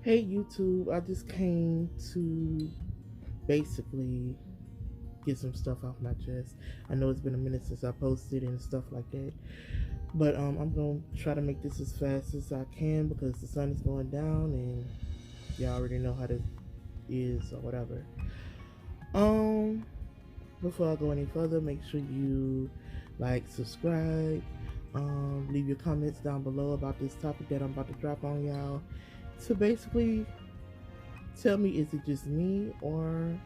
Hey YouTube, I just came to basically get some stuff off my chest. I know it's been a minute since I posted and stuff like that, but I'm gonna try to make this as fast as I can because the sun is going down and y'all already know how this is or whatever. Um, Before I go any further, make sure you like, subscribe, leave your comments down below about this topic that I'm about to drop on y'all. To basically tell me, is it just me, or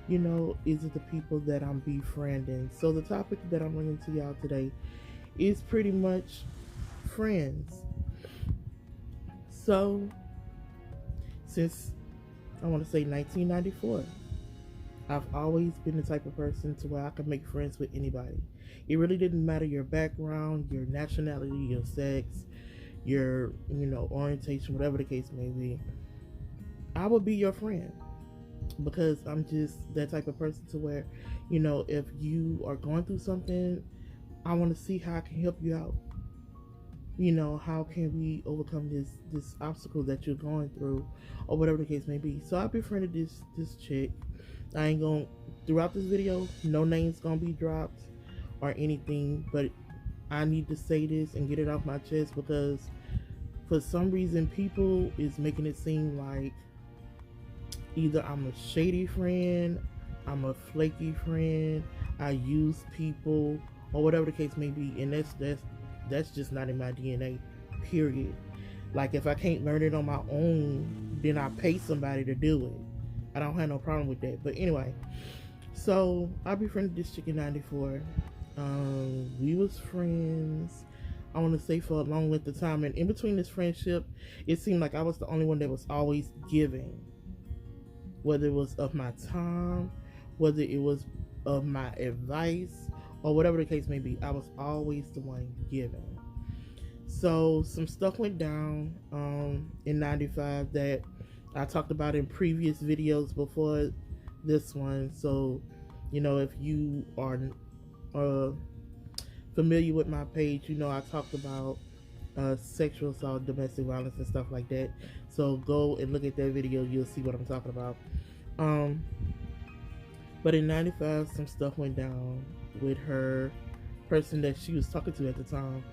is it the people that I'm befriending? So the topic that I'm bringing to y'all today is pretty much friends. So since, I want to say, 1994, I've always been the type of person to where I can make friends with anybody. It really didn't matter your background, your nationality, your sex, your orientation, whatever the case may be. I would be your friend because I'm just that type of person to where, if you are going through something, I want to see how I can help you out. How can we overcome this obstacle that you're going through, or whatever the case may be. So I befriended this chick. I ain't gonna, throughout this video, no names gonna be dropped or anything, but I need to say this and get it off my chest because for some reason people is making it seem like either I'm a shady friend, I'm a flaky friend, I use people, or whatever the case may be, and that's just not in my DNA. Period. Like, if I can't learn it on my own, then I pay somebody to do it. I don't have no problem with that. But anyway, so I befriended this chick in '94. We was friends, I want to say, for a long length of time, and in between this friendship, it seemed like I was the only one that was always giving, whether it was of my time, whether it was of my advice, or whatever the case may be. I was always the one giving. So some stuff went down in '95 that I talked about in previous videos before this one. So, if you are familiar with my page, I talked about sexual assault, domestic violence, and stuff like that. So go and look at that video. You'll see what I'm talking about. But in '95, some stuff went down with her person that she was talking to at the time.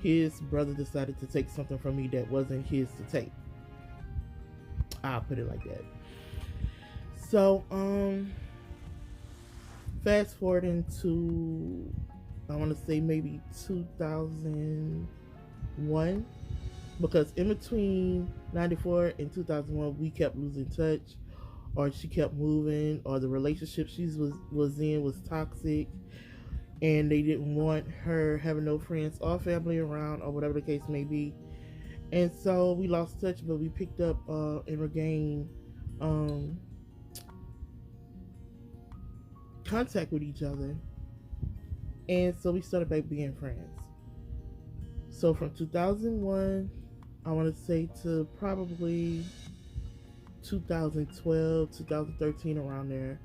His brother decided to take something from me that wasn't his to take. I'll put it like that. So, fast forwarding to, I want to say, maybe 2001, because in between '94 and 2001, we kept losing touch, or she kept moving, or the relationship she was in was toxic, and they didn't want her having no friends or family around, or whatever the case may be. And so we lost touch, but we picked up and regained contact with each other. And so we started back being friends. So from 2001, I want to say, to probably 2012, 2013, around there,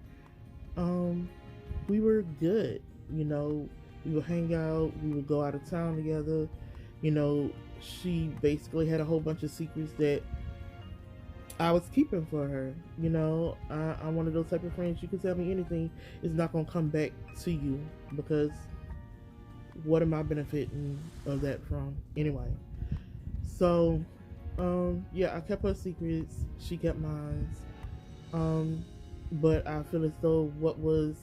we were good. We would hang out, we would go out of town together. She basically had a whole bunch of secrets that I was keeping for her. I'm one of those type of friends, you can tell me anything, it's not going to come back to you, because what am I benefiting of that from anyway? So, yeah, I kept her secrets, she kept mine. But I feel as though what was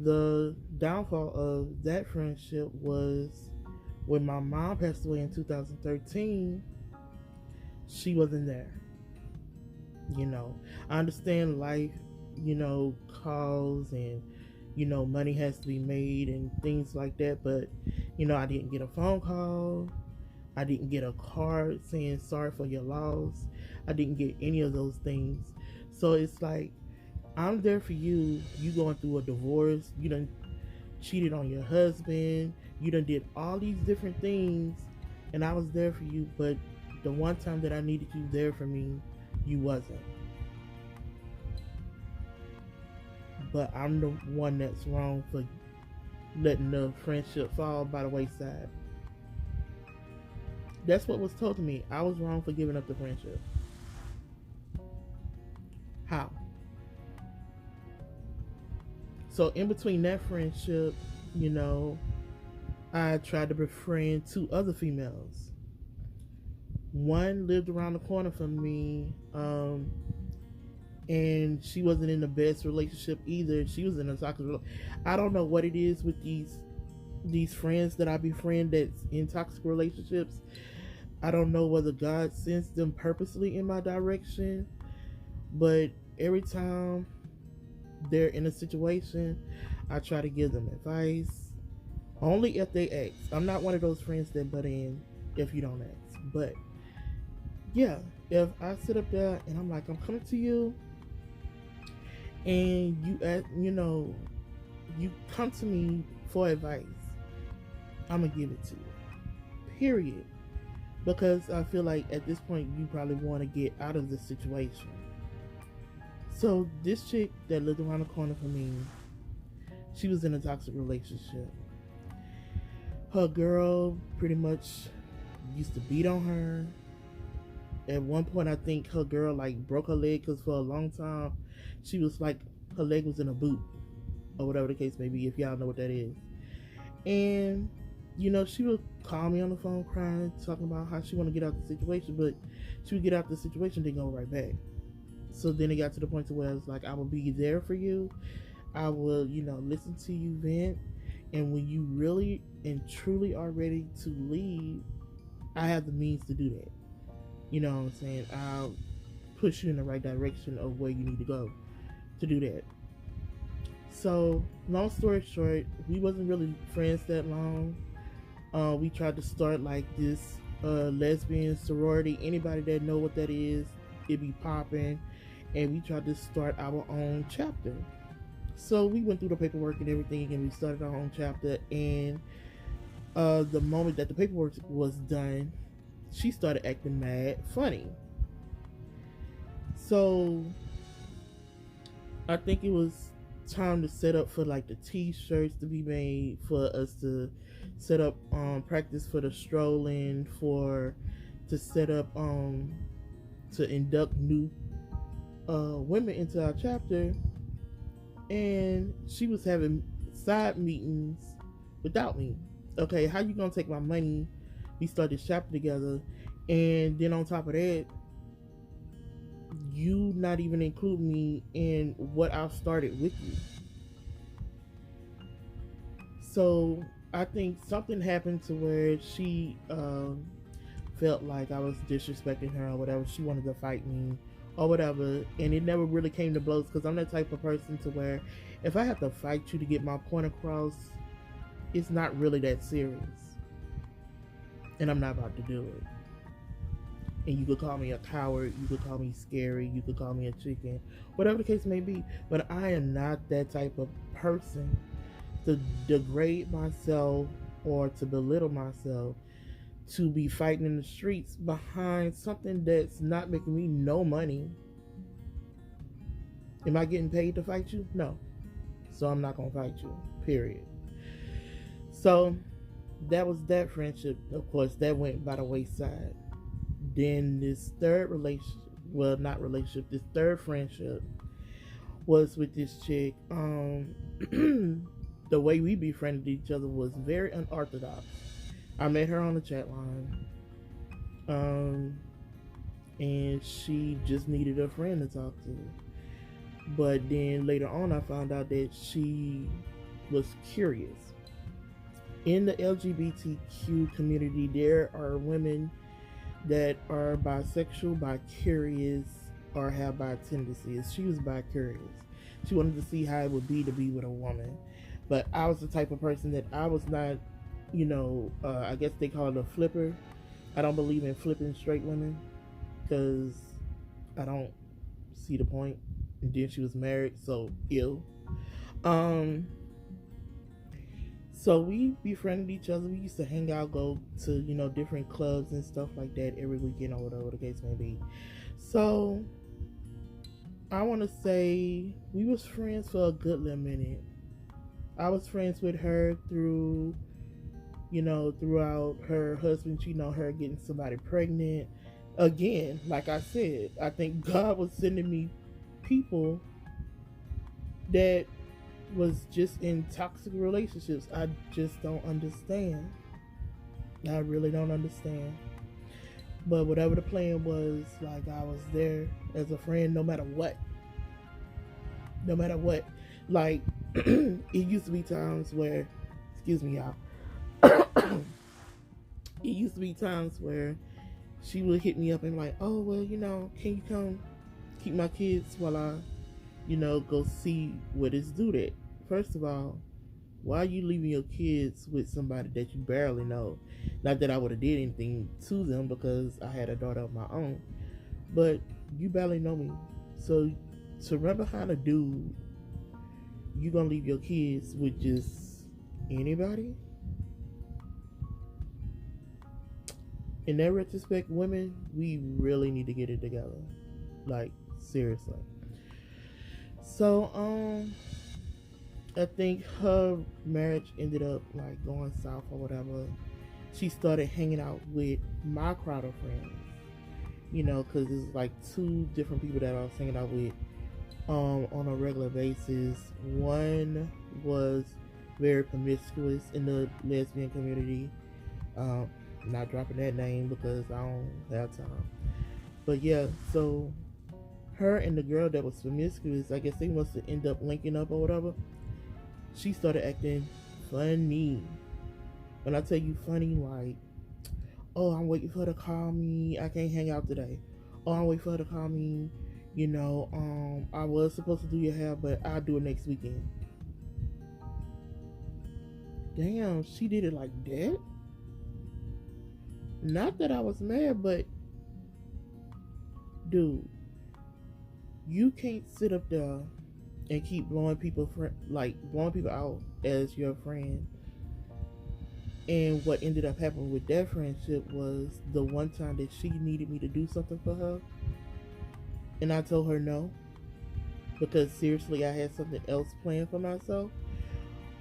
the downfall of that friendship was when my mom passed away in 2013. She wasn't there. I understand life, calls, and money has to be made and things like that, but I didn't get a phone call, I didn't get a card saying sorry for your loss, I didn't get any of those things. So it's like, I'm there for you. You going through a divorce, you done cheated on your husband, you done did all these different things, and I was there for you, but the one time that I needed you there for me, you wasn't. But I'm the one that's wrong for letting the friendship fall by the wayside. That's what was told to me. I was wrong for giving up the friendship. How? So in between that friendship, you know, I tried to befriend two other females. One lived around the corner from me, and she wasn't in the best relationship either. She was in a toxic relationship. I don't know what it is with these friends that I befriend that's in toxic relationships. I don't know whether God sends them purposely in my direction, but every time they're in a situation, I try to give them advice. Only if they ask. I'm not one of those friends that butt in if you don't ask. But yeah, if I sit up there and I'm like, I'm coming to you, and you come to me for advice, I'm gonna give it to you. Period. Because I feel like at this point you probably want to get out of the situation. So this chick that lived around the corner from me, she was in a toxic relationship. Her girl pretty much used to beat on her. At one point, I think her girl like broke her leg because for a long time, she was like her leg was in a boot or whatever the case may be. If y'all know what that is, and she would call me on the phone crying, talking about how she want to get out the situation, but she would get out the situation, then go right back. So then it got to the point to where I was like, I will be there for you. I will, listen to you vent. And when you really and truly are ready to leave, I have the means to do that. You know what I'm saying? I'll push you in the right direction of where you need to go to do that. So, long story short, we wasn't really friends that long. We tried to start like this lesbian sorority. Anybody that know what that is, it be popping. And we tried to start our own chapter. So we went through the paperwork and everything, and we started our own chapter. And the moment that the paperwork was done, she started acting mad funny. So I think it was time to set up for like the t-shirts to be made, for us to set up practice for the strolling, to set up to induct new women into our chapter. And she was having side meetings without me. Okay, how you gonna take my money? We started this chapter together, and then on top of that, you not even include me in what I started with you. So I think something happened to where she felt like I was disrespecting her or whatever. She wanted to fight me or whatever, and it never really came to blows, because I'm that type of person to where if I have to fight you to get my point across, it's not really that serious, and I'm not about to do it. And you could call me a coward, you could call me scary, you could call me a chicken, whatever the case may be, but I am not that type of person to degrade myself or to belittle myself to be fighting in the streets behind something that's not making me no money. Am I getting paid to fight you? No. So I'm not gonna fight you, period. So that was that friendship. Of course, that went by the wayside. Then this third this third friendship was with this chick. The way we befriended each other was very unorthodox. I met her on the chat line, and she just needed a friend to talk to. But then later on, I found out that she was curious. In the LGBTQ community, there are women that are bisexual, bi-curious, or have bi tendencies. She was bi-curious. She wanted to see how it would be to be with a woman. But I was the type of person that I was not, I guess they call it a flipper. I don't believe in flipping straight women because I don't see the point. And then she was married, so ill. So we befriended each other. We used to hang out, go to, different clubs and stuff like that every weekend or whatever the case may be. So I want to say we was friends for a good little minute. I was friends with her through throughout her husband cheating on her, getting somebody pregnant. Again, like I said, I think God was sending me people that was just in toxic relationships. I just don't understand. I really don't understand. But whatever the plan was, like, I was there as a friend no matter what. No matter what. Like, it used to be times where, excuse me, y'all. It used to be times where she would hit me up and like, oh, well, can you come keep my kids while I, go see what is due at? First of all, why are you leaving your kids with somebody that you barely know? Not that I would have did anything to them because I had a daughter of my own, but you barely know me. So to run behind a dude, you gonna leave your kids with just anybody? In that retrospect, women, we really need to get it together. Like, seriously. So, I think her marriage ended up like going south or whatever. She started hanging out with my crowd of friends, because it's like two different people that I was hanging out with on a regular basis. One was very promiscuous in the lesbian community. Not dropping that name because I don't have time. But yeah, so her and the girl that was promiscuous, I guess they must have ended up linking up or whatever. She started acting funny. When I tell you funny, like, oh, I'm waiting for her to call me. I can't hang out today. Oh, I'm waiting for her to call me. I was supposed to do your hair, but I'll do it next weekend. Damn, she did it like that? Not that I was mad, but dude, you can't sit up there and keep blowing people out as your friend. And what ended up happening with that friendship was the one time that she needed me to do something for her, and I told her no, because seriously, I had something else planned for myself.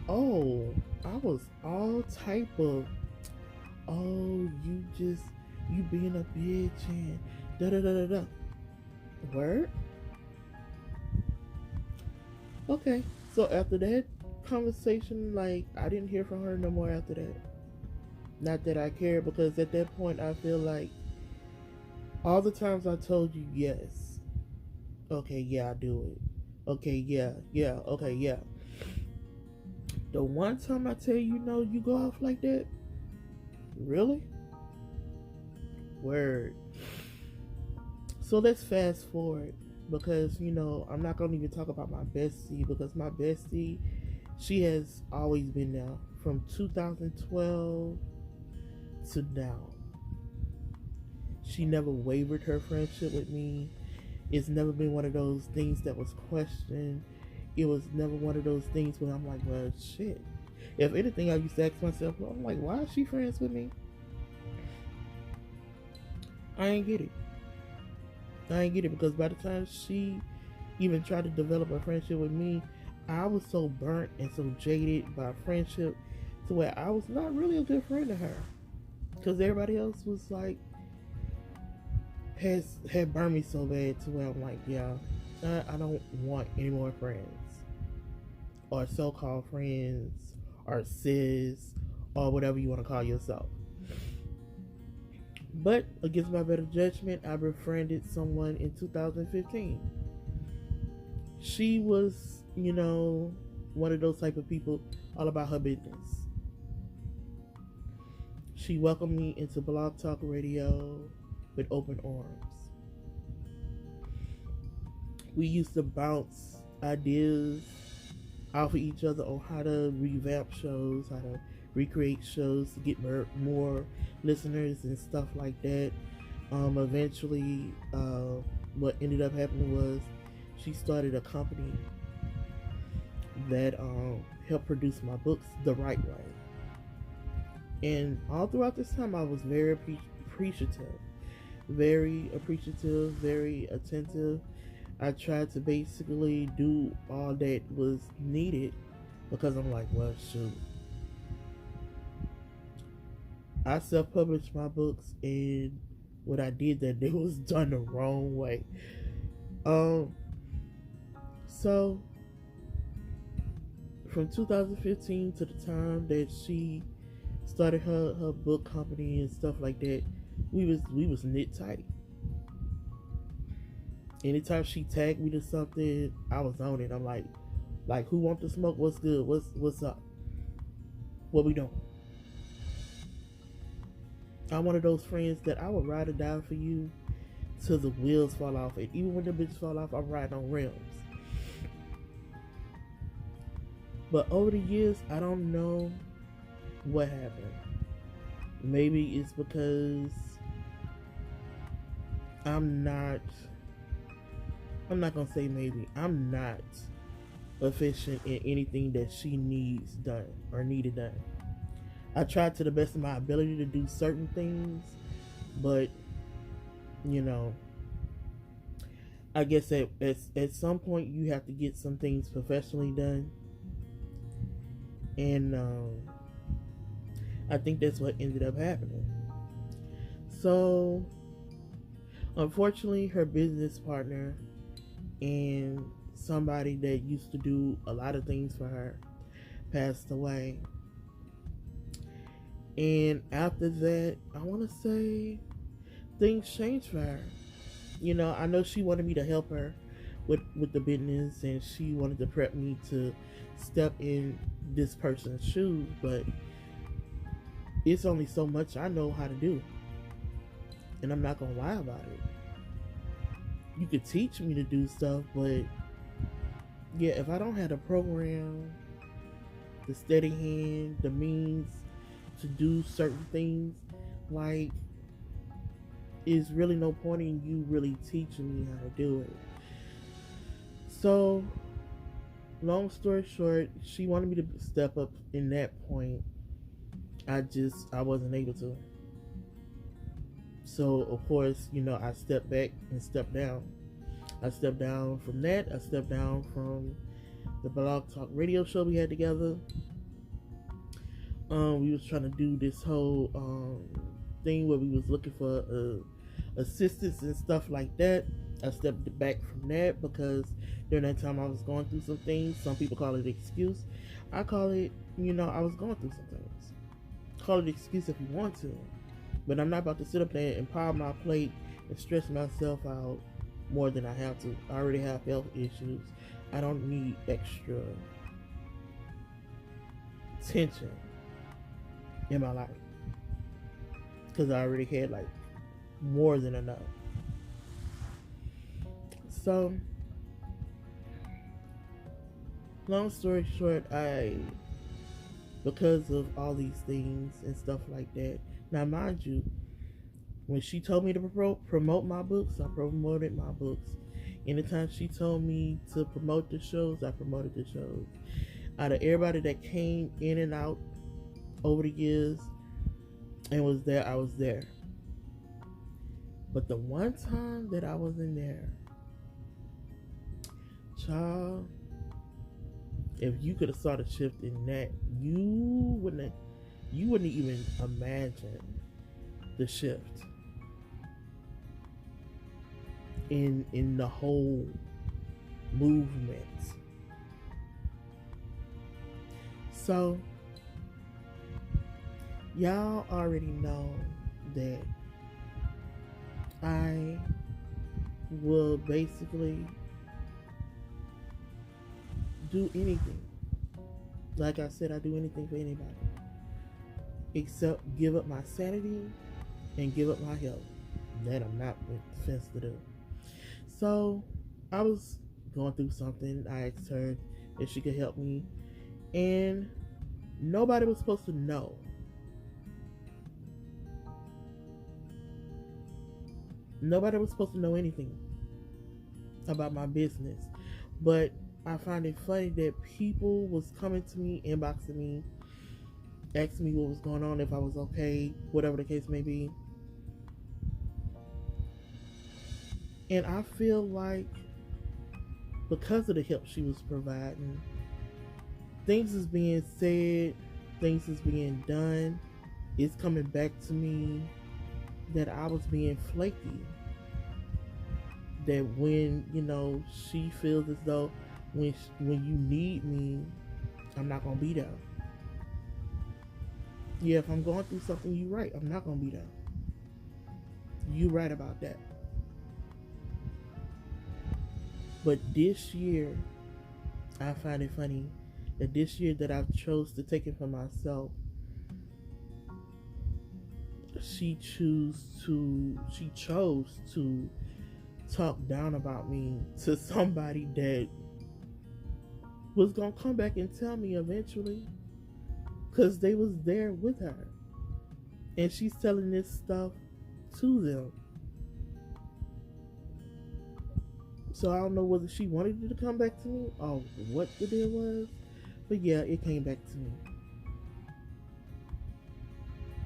Oh, I was all type of, oh, you being a bitch and da da da da da. Word? Okay, so after that conversation, like, I didn't hear from her no more after that. Not that I cared, because at that point I feel like all the times I told you yes, okay, yeah, I do it. Okay, yeah, okay, yeah. The one time I tell you no, you go off like that? Really? Word. So let's fast forward, because I'm not gonna even talk about my bestie, because my bestie, she has always been there from 2012 to now. She never wavered her friendship with me. It's never been one of those things that was questioned. It was never one of those things where I'm like, well, shit. If anything, I used to ask myself, well, I'm like, why is she friends with me? I ain't get it. Because by the time she even tried to develop a friendship with me, I was so burnt and so jaded by friendship to where I was not really a good friend to her. Because everybody else was like, had burned me so bad to where I'm like, yeah, I don't want any more friends. Or so-called friends. Or sis. Or whatever you want to call yourself. But against my better judgment, I befriended someone in 2015. She was, one of those type of people all about her business. She welcomed me into Blog Talk Radio with open arms. We used to bounce ideas off of each other on how to revamp shows, how to recreate shows to get more listeners and stuff like that. Eventually, what ended up happening was she started a company that helped produce my books the right way. And all throughout this time, I was very appreciative, very attentive. I tried to basically do all that was needed, because I'm like, well, shoot, I self-published my books, and what I did that day was done the wrong way. Um, so from 2015 to the time that she started her book company and stuff like that, we was knit tight. Anytime she tagged me to something, I was on it. I'm like who want to smoke? What's good? What's up? What we doing? I'm one of those friends that I would ride or die for you till the wheels fall off. And even when the bitches fall off, I'm riding on rims. But over the years, I don't know what happened. Maybe it's because I'm not gonna say maybe. I'm not efficient in anything that she needs done or needed done. I tried to the best of my ability to do certain things, but you know, I guess at some point you have to get some things professionally done, and I think that's what ended up happening. So, unfortunately, her business partner and somebody that used to do a lot of things for her passed away. And after that, I want to say things changed for her. You know, I know she wanted me to help her with the business, and she wanted to prep me to step in this person's shoes, but it's only so much I know how to do. And I'm not going to lie about it. You could teach me to do stuff, but yeah, if I don't have the program, the steady hand, the means to do certain things, like, it's really no point in you really teaching me how to do it. So, long story short, she wanted me to step up in that point. I wasn't able to. So, of course, you know, I stepped back and stepped down. I stepped down from that. I stepped down from the Blog Talk radio show we had together. We was trying to do this whole thing where we was looking for assistance and stuff like that. I stepped back from that because during that time I was going through some things. Some people call it an excuse. I call it, you know, I was going through some things. Call it an excuse if you want to. But I'm not about to sit up there and pile my plate and stress myself out more than I have to. I already have health issues. I don't need extra tension in my life because I already had like more than enough. So, long story short, because of all these things and stuff like that. Now, mind you, when she told me to promote my books, I promoted my books. Anytime she told me to promote the shows, I promoted the shows. Out of everybody that came in and out over the years and was there, I was there. But the one time that I wasn't there, child, if you could have saw the shift in that, you wouldn't even imagine the shift in the whole movement. So y'all already know that I will basically do anything. Like I said, I do anything for anybody except give up my sanity and give up my health. That I'm not with the fence to do. So I was going through something. I asked her if she could help me, and nobody was supposed to know. Nobody was supposed to know anything about my business. But I find it funny that people was coming to me, inboxing me, asking me what was going on, if I was okay, whatever the case may be. And I feel like because of the help she was providing, things is being said, things is being done, it's coming back to me that I was being flaky. That when, she feels as though when you need me, I'm not gonna be there. Yeah, if I'm going through something, you right. I'm not gonna be there. You right about that. But this year, I find it funny that this year that I've chose to take it for myself, she chose to talk down about me to somebody that was gonna come back and tell me eventually, because they was there with her, and she's telling this stuff to them. So I don't know whether she wanted it to come back to me or what the deal was, but yeah, it came back to me.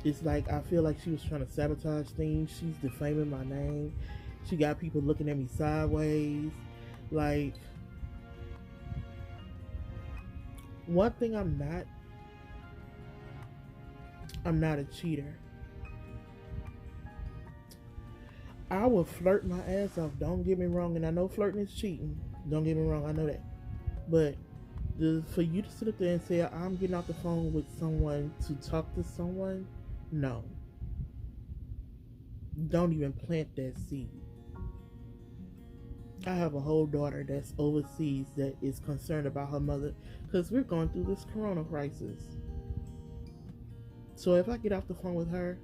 It's like I feel like she was trying to sabotage things. She's defaming my name. She got people looking at me sideways. Like, one thing I'm not a cheater. I will flirt my ass off. Don't get me wrong, and I know flirting is cheating. Don't get me wrong, I know that. But for you to sit up there and say I'm getting off the phone with someone to talk to someone, no. Don't even plant that seed. I have a whole daughter that's overseas that is concerned about her mother because we're going through this corona crisis. So if I get off the phone with her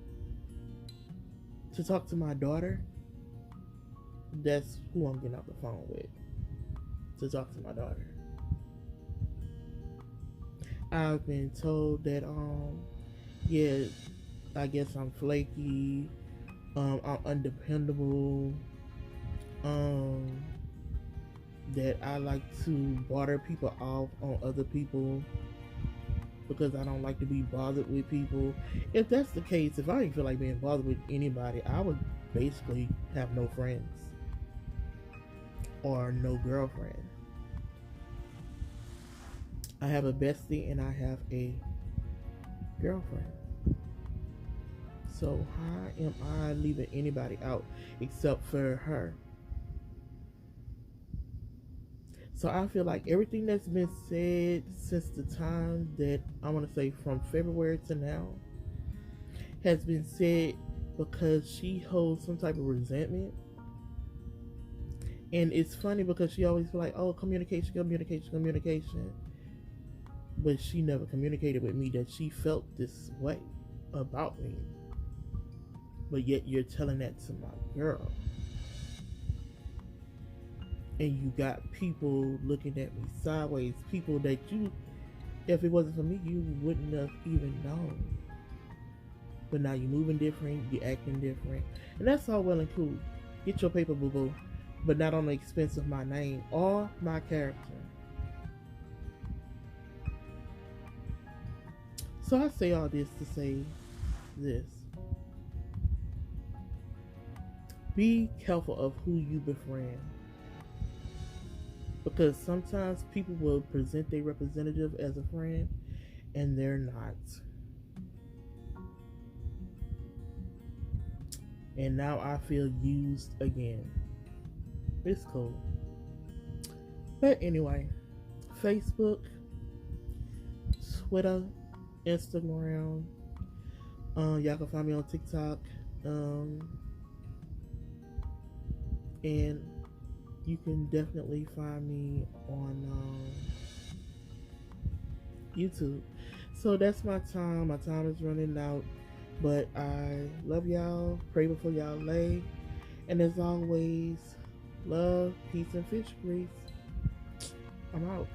to talk to my daughter, that's who I'm getting off the phone with, to talk to my daughter. I've been told that yeah, I guess I'm flaky, I'm undependable, that I like to bother people off on other people because I don't like to be bothered with people. If that's the case, if I didn't feel like being bothered with anybody, I would basically have no friends or no girlfriend. I have a bestie and I have a girlfriend. So how am I leaving anybody out except for her? So I feel like everything that's been said since the time that I want to say from February to now has been said because she holds some type of resentment. And it's funny because she always feel like, oh, communication. But she never communicated with me that she felt this way about me. But yet you're telling that to my girl. And you got people looking at me sideways. People that you, if it wasn't for me, you wouldn't have even known. But now you're moving different, you're acting different. And that's all well and cool. Get your paper, boo-boo. But not on the expense of my name or my character. So I say all this to say this. Be careful of who you befriend. Because sometimes people will present their representative as a friend and they're not. And now I feel used again. It's cool. But anyway, Facebook, Twitter, Instagram, y'all can find me on TikTok, and you can definitely find me on YouTube. So that's my time. My time is running out. But I love y'all. Pray before y'all lay. And as always, love, peace, and fish grease. I'm out.